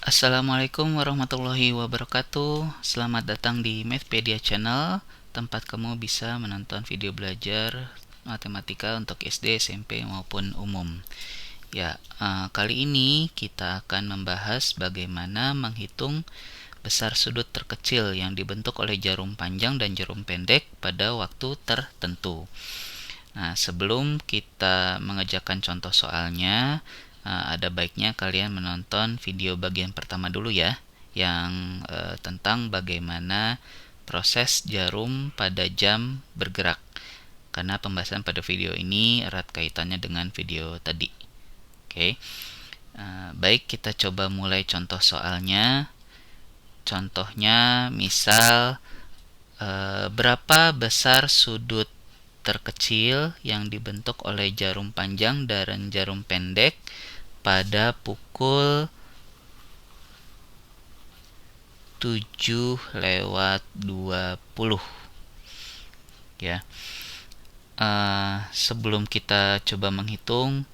Assalamualaikum warahmatullahi wabarakatuh. Selamat datang di Mathpedia Channel, tempat kamu bisa menonton video belajar matematika untuk SD, SMP maupun umum. Ya, kali ini kita akan membahas bagaimana menghitung besar sudut terkecil yang dibentuk oleh jarum panjang dan jarum pendek pada waktu tertentu. Nah, sebelum kita mengerjakan contoh soalnya, ada baiknya kalian menonton video bagian pertama dulu ya, yang tentang bagaimana proses jarum pada jam bergerak. Karena pembahasan pada video ini erat kaitannya dengan video tadi. Oke, baik, kita coba mulai contoh soalnya. Contohnya misal berapa besar sudut terkecil yang dibentuk oleh jarum panjang dan jarum pendek pada pukul 7:20 ya. Sebelum kita coba menghitung,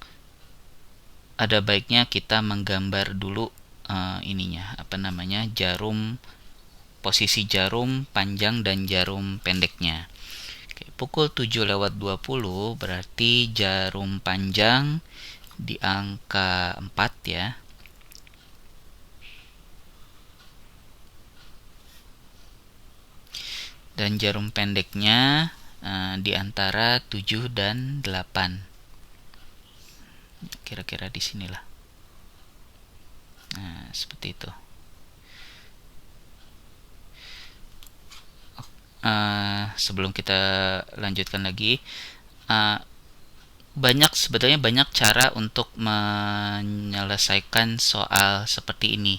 ada baiknya kita menggambar dulu posisi jarum panjang dan jarum pendeknya. Oke, pukul 7:20 berarti jarum panjang di angka 4 ya. Dan jarum pendeknya di antara 7 dan 8. Kira-kira di sinilah. Nah, seperti itu. Sebelum kita lanjutkan lagi, sebetulnya banyak cara untuk menyelesaikan soal seperti ini.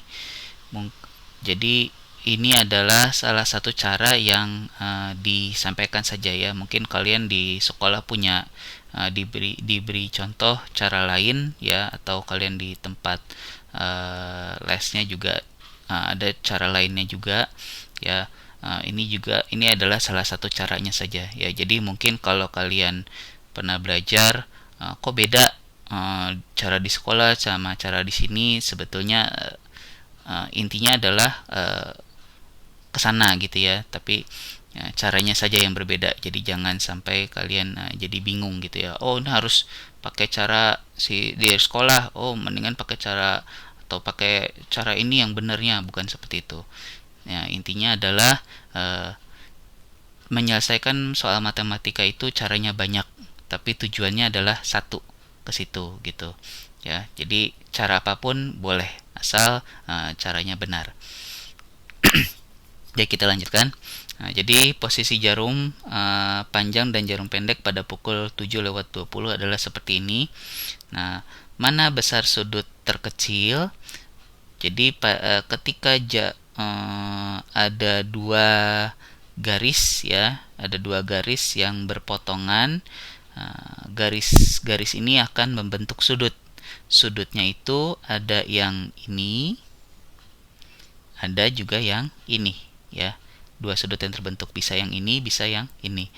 Jadi ini adalah salah satu cara yang disampaikan saja ya. Mungkin kalian di sekolah punya diberi contoh cara lain ya, atau kalian di tempat lesnya juga ada cara lainnya juga ya. Ini adalah salah satu caranya saja ya. Jadi mungkin kalau kalian pernah belajar, kok beda cara di sekolah sama cara di sini, sebetulnya intinya adalah kesana gitu ya, tapi ya, caranya saja yang berbeda. Jadi jangan sampai kalian jadi bingung gitu ya. Oh, ini harus pakai cara di sekolah. Oh, mendingan pakai cara ini yang benarnya, bukan seperti itu. Ya, intinya adalah menyelesaikan soal matematika itu caranya banyak, tapi tujuannya adalah satu, ke situ gitu. Ya, jadi cara apapun boleh asal caranya benar. Jadi kita lanjutkan. Jadi posisi jarum panjang dan jarum pendek pada pukul 7:20 adalah seperti ini. Nah, mana besar sudut terkecil? Jadi ketika ada dua garis ya, ada dua garis yang berpotongan. Garis-garis ini akan membentuk sudut. Sudutnya itu ada yang ini, ada juga yang ini ya. Dua sudut yang terbentuk, bisa yang ini, bisa yang ini.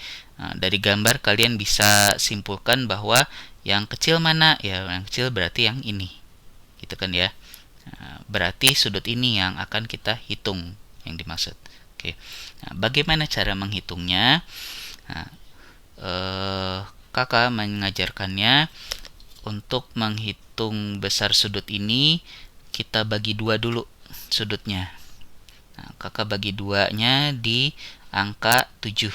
Dari gambar kalian bisa simpulkan bahwa yang kecil mana ya, yang kecil berarti yang ini, gitu kan ya. Berarti sudut ini yang akan kita hitung, yang dimaksud. Oke. Bagaimana cara menghitungnya? Kakak mengajarkannya. Untuk menghitung besar sudut ini, kita bagi dua dulu sudutnya. Kakak bagi duanya di angka 7.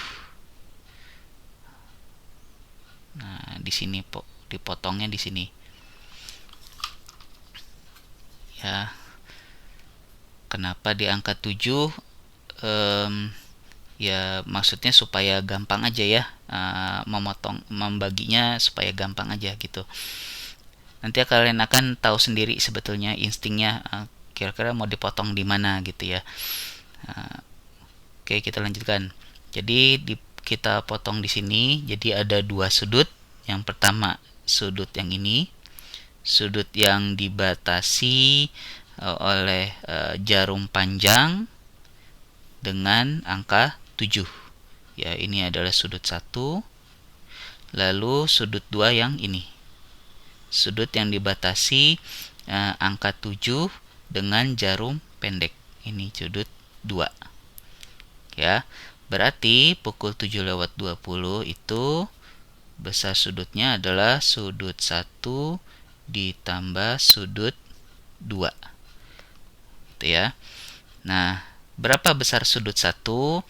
Nah, di sini dipotongnya di sini. Ya. Kenapa di angka 7? Ya, maksudnya supaya gampang aja ya, membaginya supaya gampang aja gitu. Nanti kalian akan tahu sendiri sebetulnya instingnya kira-kira mau dipotong di mana gitu ya. Oke, kita lanjutkan. Jadi kita potong di sini. Jadi ada dua sudut. Yang pertama sudut yang ini, sudut yang dibatasi oleh jarum panjang dengan angka 7. Ya, ini adalah sudut 1. Lalu sudut 2 yang ini. Sudut yang dibatasi angka 7 dengan jarum pendek. Ini sudut 2. Ya. Berarti pukul 7 lewat 20 itu besar sudutnya adalah sudut 1 ditambah sudut 2. Gitu ya. Nah, berapa besar sudut 1?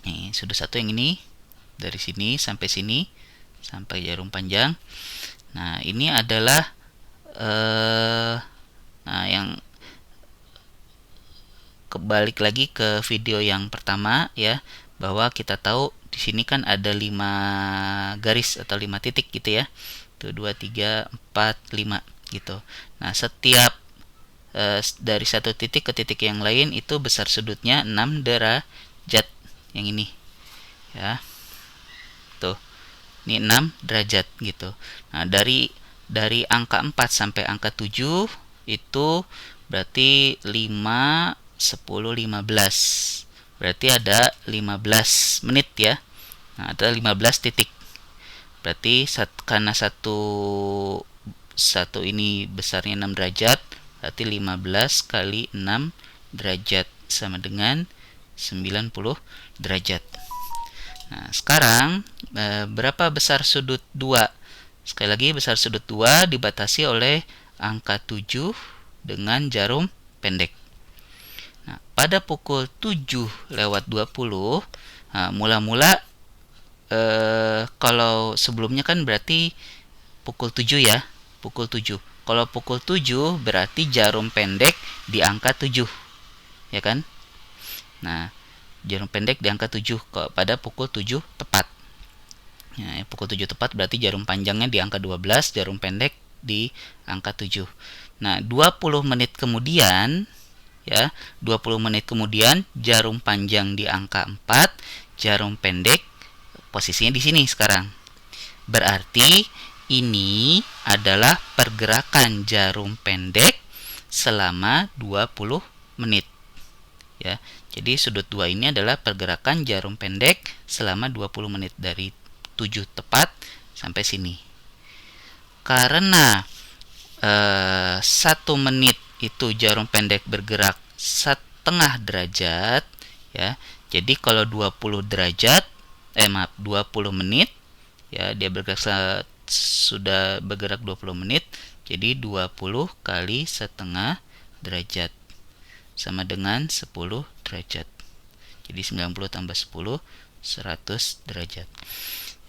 Nih, sudut 1 yang ini. Dari sini sampai sini. Sampai jarum panjang. Nah, ini adalah yang kebalik lagi ke video yang pertama ya, bahwa kita tahu di sini kan ada 5 garis atau 5 titik gitu ya. Tuh 2 3 4 5 gitu. Nah, setiap dari satu titik ke titik yang lain itu besar sudutnya 6 derajat. Yang ini. Ya. Tuh. Ini 6 derajat gitu. Nah, dari angka 4 sampai angka 7 itu berarti 5 10 15. Berarti ada 15 menit ya. Nah, ada 15 titik. Berarti karena satu ini besarnya 6 derajat, berarti 15 kali 6 derajat sama dengan 90 derajat. Nah, sekarang berapa besar sudut 2? Sekali lagi, besar sudut 2 dibatasi oleh angka 7 dengan jarum pendek. Nah, pada pukul 7 lewat 20, mula-mula kalau sebelumnya kan berarti pukul 7 ya, pukul 7. Kalau pukul 7 berarti jarum pendek di angka 7, ya kan? Nah, jarum pendek di angka 7 pada pukul 7 tepat. Ya, pukul 7 tepat berarti jarum panjangnya di angka 12, jarum pendek di angka 7. Nah, 20 menit kemudian ya, 20 menit kemudian jarum panjang di angka 4, jarum pendek posisinya di sini sekarang. Berarti ini adalah pergerakan jarum pendek selama 20 menit. Ya. Jadi sudut 2 ini adalah pergerakan jarum pendek selama 20 menit dari 7 tepat sampai sini. Karena 1 menit itu jarum pendek bergerak setengah derajat ya. Jadi kalau 20 derajat 20 menit ya, dia sudah bergerak 20 menit. Jadi 20 kali setengah derajat sama dengan 10 derajat. Jadi 90 tambah 10 100 derajat.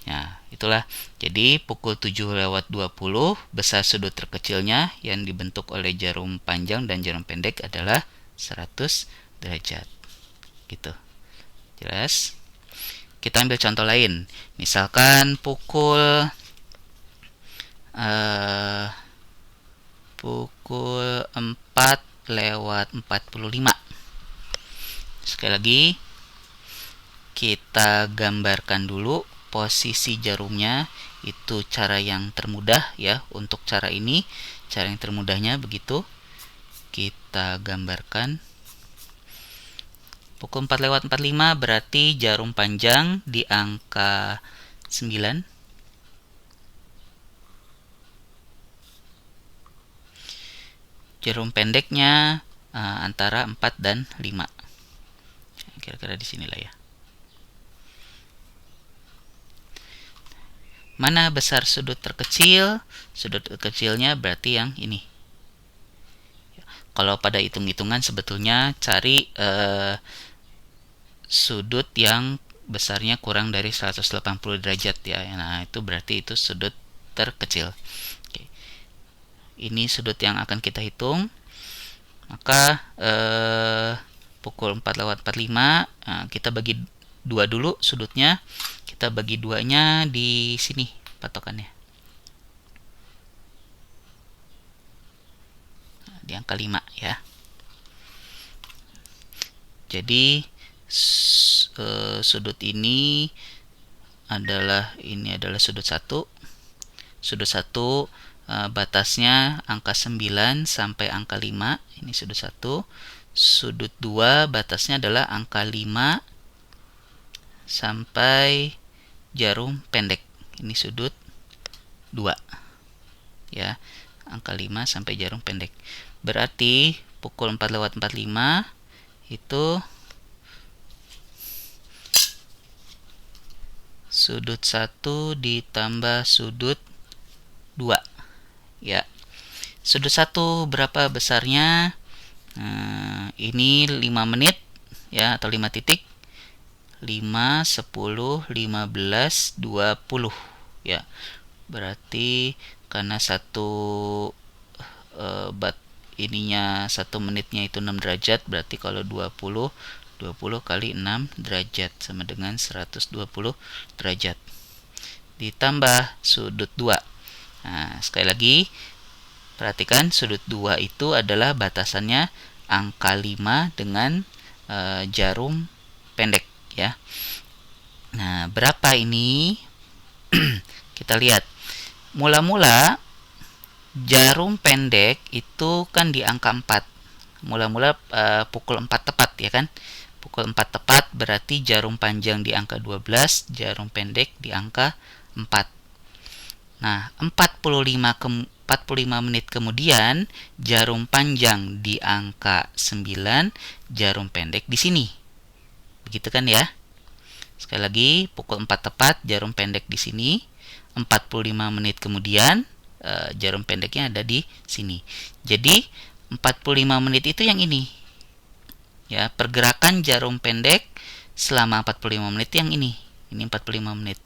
Nah, itulah. Jadi pukul 7 lewat 20 besar sudut terkecilnya yang dibentuk oleh jarum panjang dan jarum pendek adalah 100 derajat. Gitu. Jelas? Kita ambil contoh lain. Misalkan pukul 4 lewat 45. Sekali lagi kita gambarkan dulu posisi jarumnya. Itu cara yang termudah ya. Untuk cara ini, cara yang termudahnya begitu. Kita gambarkan pukul 4 lewat 45 berarti jarum panjang di angka 9. Jarum pendeknya antara 4 dan 5. Kira-kira di sinilah ya. Mana besar sudut terkecil? Sudut terkecilnya berarti yang ini. Kalau pada hitung-hitungan sebetulnya cari sudut yang besarnya kurang dari 180 derajat ya. Nah, itu berarti itu sudut terkecil. Oke. Ini sudut yang akan kita hitung. Maka pukul 4 lewat 45 kita bagi 2 dulu sudutnya. Kita bagi 2-nya di sini patokannya. Di angka 5 ya. Jadi sudut ini adalah sudut 1. Sudut 1 batasnya angka 9 sampai angka 5. Ini sudut 1. Sudut 2 batasnya adalah angka 5 sampai jarum pendek. Ini sudut 2. Ya, angka 5 sampai jarum pendek. Berarti pukul 4:45 itu sudut 1 ditambah sudut 2 ya. Sudut 1 berapa besarnya? Ini 5 menit ya, atau 5 titik. 5, 10, 15, 20 ya. Berarti karena ininya 1 menitnya itu 6 derajat, berarti kalau 20 kali 6 derajat sama dengan 120 derajat. Ditambah sudut 2. Nah, sekali lagi perhatikan sudut 2 itu adalah batasannya angka 5 dengan jarum pendek ya. Nah, berapa ini? Kita lihat. Mula-mula jarum pendek itu kan di angka 4. Mula-mula pukul 4 tepat ya kan? Pukul 4 tepat berarti jarum panjang di angka 12, jarum pendek di angka 4. Nah, 45 menit kemudian jarum panjang di angka 9, jarum pendek di sini. Begitu kan ya? Sekali lagi, pukul 4 tepat jarum pendek di sini. 45 menit kemudian jarum pendeknya ada di sini. Jadi 45 menit itu yang ini. Ya, pergerakan jarum pendek selama 45 menit yang ini. Ini 45 menit.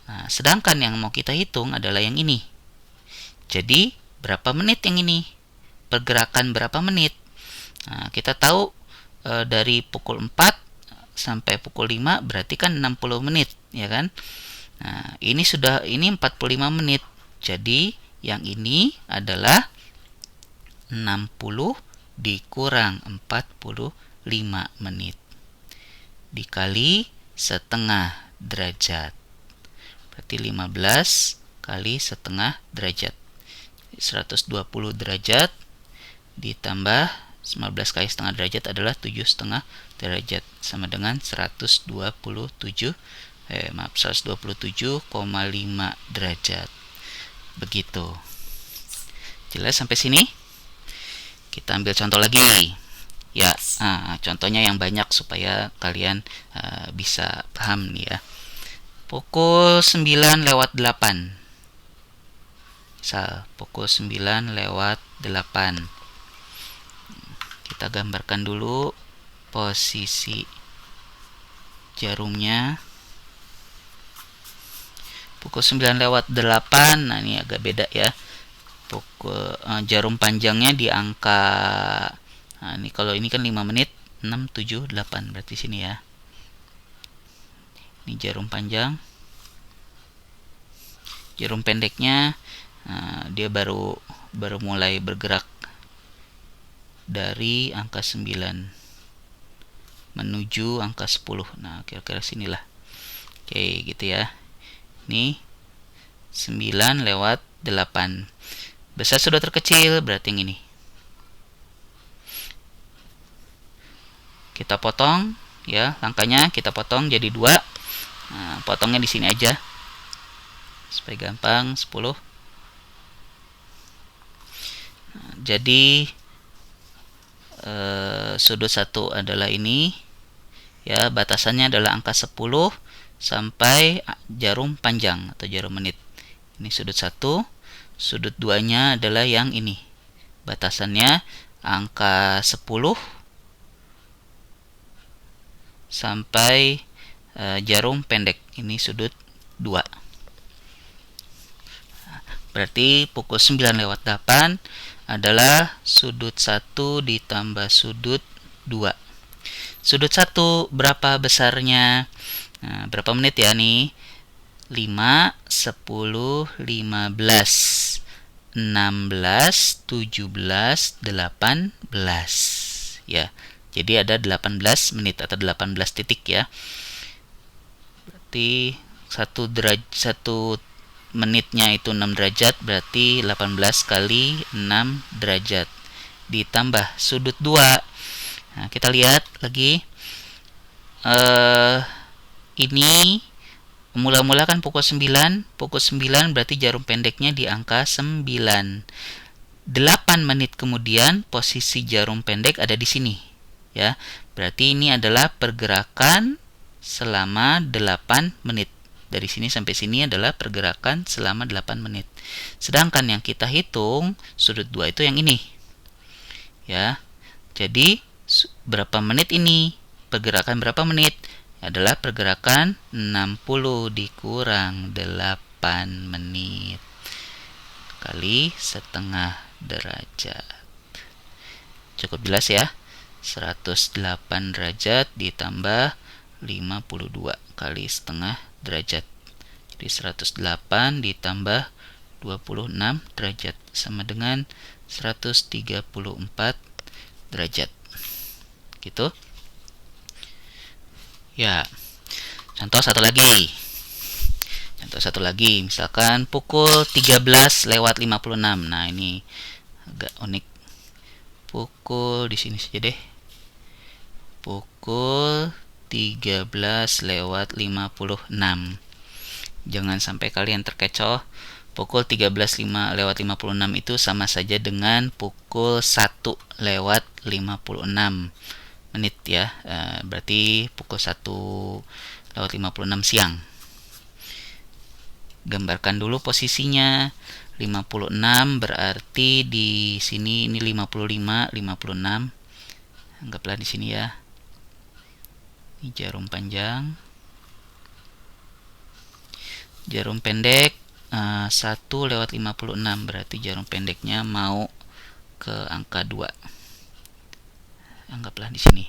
Nah, sedangkan yang mau kita hitung adalah yang ini. Jadi, berapa menit yang ini? Pergerakan berapa menit? Nah, kita tahu dari pukul 4 sampai pukul 5 berarti kan 60 menit, ya kan? Nah, ini 45 menit. Jadi, yang ini adalah 60 dikurang 45 menit dikali setengah derajat. Berarti 15 kali setengah derajat. 120 derajat ditambah 15 kali setengah derajat adalah 7,5 derajat sama dengan 127,5 derajat. Begitu. Jelas sampai sini? Kita ambil contoh lagi. Ya, contohnya yang banyak supaya kalian bisa paham nih ya. Pukul 9 lewat 8. Misal, pukul 9 lewat 8. Kita gambarkan dulu posisi jarumnya. Pukul 9 lewat 8. Nah, ini agak beda ya. Pukul jarum panjangnya di angka, nah ini kalau ini kan 5 menit, 6, 7, 8 berarti sini ya. Ini jarum panjang. Jarum pendeknya dia baru mulai bergerak dari angka 9 menuju angka 10. Nah, kira-kira sinilah. Oke, gitu ya. Ini 9 lewat 8. Besar sudah terkecil, berarti yang ini. Kita potong ya, langkahnya kita potong jadi 2. Nah, potongnya di sini aja supaya gampang. 10. Nah, jadi sudut 1 adalah ini ya, batasannya adalah angka 10 sampai jarum panjang atau jarum menit. Ini sudut 1. Sudut 2-nya adalah yang ini. Batasannya angka 10 sampai jarum pendek. Ini sudut 2. Berarti pukul 9 lewat 8 adalah sudut 1 ditambah sudut 2. Sudut 1 berapa besarnya? Nah, berapa menit ya nih? 5, 10, 15, 16, 17, 18 ya. Jadi ada 18 menit atau 18 titik ya. Berarti 1 menitnya itu 6 derajat, berarti 18 kali 6 derajat ditambah sudut 2. Nah, kita lihat lagi. Ini mula-mula kan pukul 9 berarti jarum pendeknya di angka 9. 8 menit kemudian posisi jarum pendek ada di sini. Ya, berarti ini adalah pergerakan selama 8 menit. Dari sini sampai sini adalah pergerakan selama 8 menit. Sedangkan yang kita hitung sudut 2 itu yang ini. Ya. Jadi berapa menit ini? Pergerakan berapa menit? Adalah pergerakan 60 dikurang 8 menit kali setengah derajat. Cukup jelas ya? 108 derajat ditambah 52 kali setengah derajat. Jadi 108 ditambah 26 derajat sama dengan 134 derajat. Gitu. Ya. Contoh satu lagi. Misalkan pukul 13:56. Nah, ini agak unik. Pukul di sini saja deh. Pukul 13:56. Jangan sampai kalian terkecoh. Pukul 13:56 itu sama saja dengan pukul 1:56 menit ya. Berarti pukul 1:56 siang. Gambarkan dulu posisinya. 56 berarti di sini ini 56. Anggaplah di sini ya. Ini jarum panjang. Jarum pendek 1/56 berarti jarum pendeknya mau ke angka 2. Anggaplah di sini.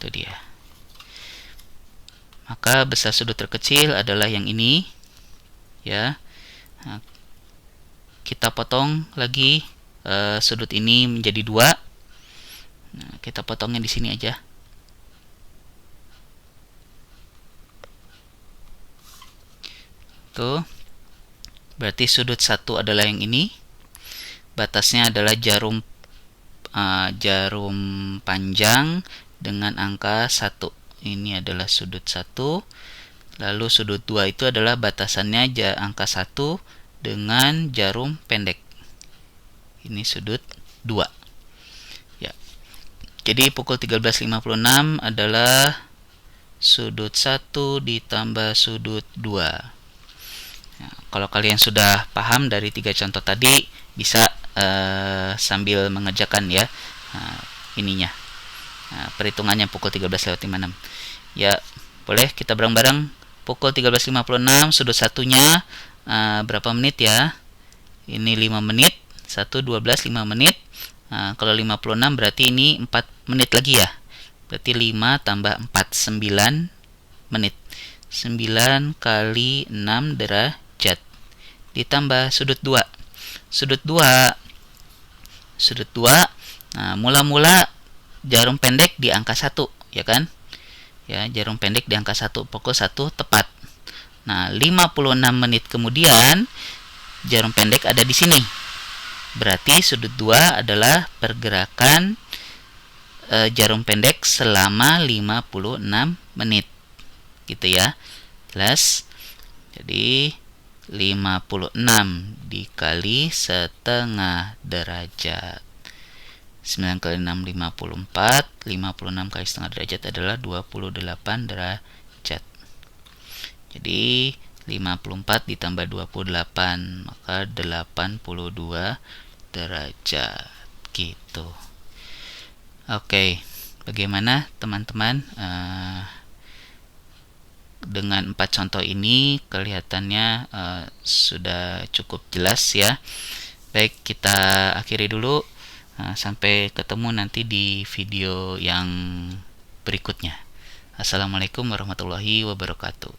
Itu dia. Maka besar sudut terkecil adalah yang ini. Ya. Nah, kita potong lagi sudut ini menjadi 2. Nah, kita potongnya di sini aja. Tuh. Berarti sudut 1 adalah yang ini. Batasnya adalah jarum panjang dengan angka 1. Ini adalah sudut 1. Lalu sudut 2 itu adalah batasannya angka 1 dengan jarum pendek. Ini sudut 2. Ya. Jadi pukul 13:56 adalah sudut 1 ditambah sudut 2. Nah, kalau kalian sudah paham dari 3 contoh tadi, bisa sambil mengerjakan ya ininya. Nah, perhitungannya pukul 13:56. Ya, boleh kita bareng-bareng. Pukul 13:56 sudut satunya berapa menit ya? Ini 5 menit. 1 12 5 menit. Kalau 56 berarti ini 4 menit lagi ya. Berarti 5 tambah 4 9 menit. 9 kali 6 derajat. Ditambah sudut 2. Sudut 2. Nah, mula-mula jarum pendek di angka 1, ya kan? Ya, jarum pendek di angka 1, pukul 1 tepat. Nah, 56 menit kemudian jarum pendek ada di sini. Berarti sudut 2 adalah pergerakan jarum pendek selama 56 menit. Gitu ya. Jelas? Jadi 56 dikali setengah derajat. 9 kali 6 54. 56 kali setengah derajat adalah 28 derajat. Jadi 54 ditambah 28 maka 82 derajat gitu. Oke, bagaimana teman-teman? Dengan 4 contoh ini kelihatannya sudah cukup jelas ya. Baik, kita akhiri dulu. Sampai ketemu nanti di video yang berikutnya. Assalamualaikum warahmatullahi wabarakatuh.